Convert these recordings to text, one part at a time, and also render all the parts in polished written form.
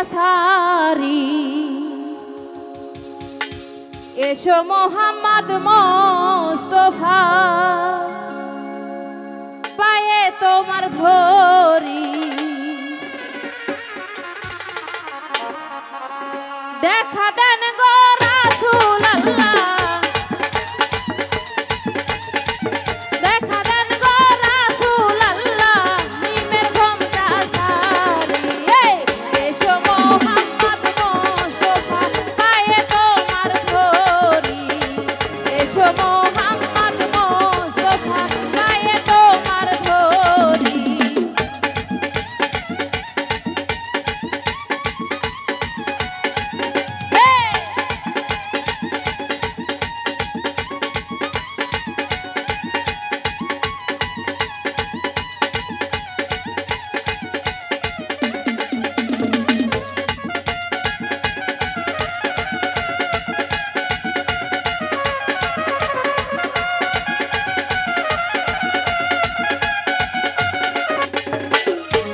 সারি এসো মোহাম্মদ মোস্তফা পায়ে তোমার ধরি দেখা দেন গো রাসূল আল্লাহ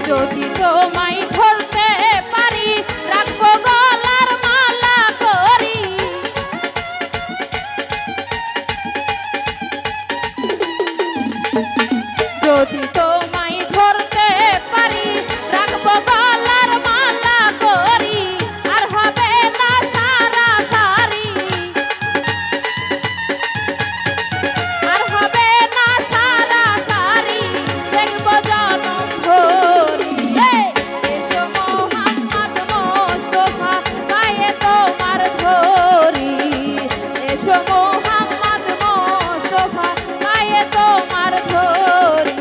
যদি তোমায় ধরতে পারি রাখবো গলার মালা করি যদি তোমায় ধরতে পারি রাখবো গলার মালা করি আর হবে না সারা সারি আর হবে না সারা সারি দেখবো জনম ধরি এসো মোহাম্মদ মোস্তফা পায়ে তোমার ধরি এসো মোহাম্মদ মোস্তফা পায়ে তোমার ধরি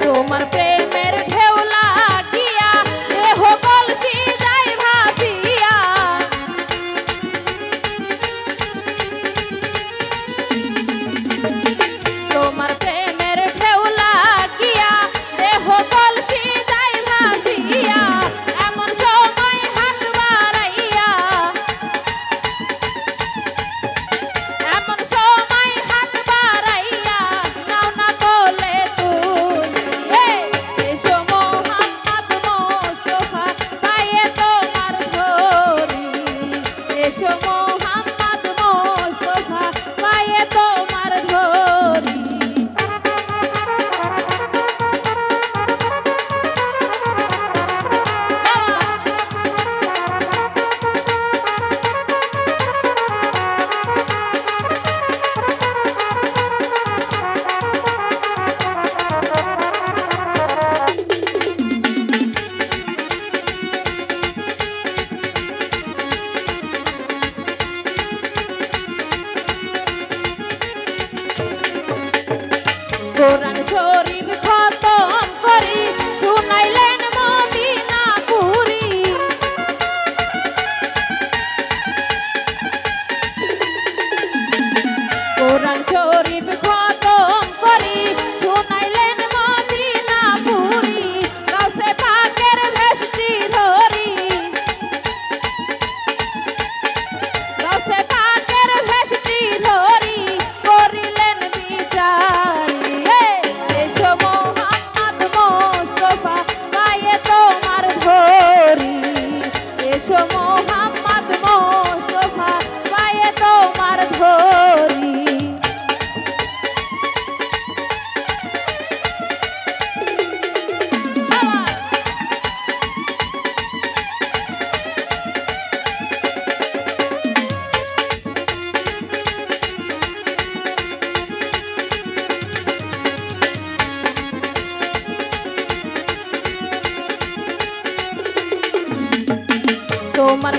তোমার প্রেমের ঢেউ লাগিয়া দেহ কলসি যায় ভাসিয়া তোমার প্রেমের ঢেউ লাগিয়া দেহ কলসি যায় ভাসিয়া এমন সময় হাত বাড়াইয়া এমন সময় হাত বাড়াইয়া নাও না কোলে তুলি এসো মোহাম্মদ মোস্তফা পায়ে তোমার ধরি এসো মোহাম্মদ মোস্তফা পায়ে তোমার ধরি কোরআন শরীফ খতম করি শুনাইলেন মদিনা পুরি কোরআন শরীফ খতম করি শুনাইলেন মদিনা পুরি গাছে পাকের ভেস্টি ধরি গাছে পাকের ভেস্টি ধরি করিলেন বিচার এসো মোহাম্মদ মোস্তফা পায়ে তোমার ধরি এসো মোহাম্মদ মোস্তফা পায়ে তোমার ধরি তোমার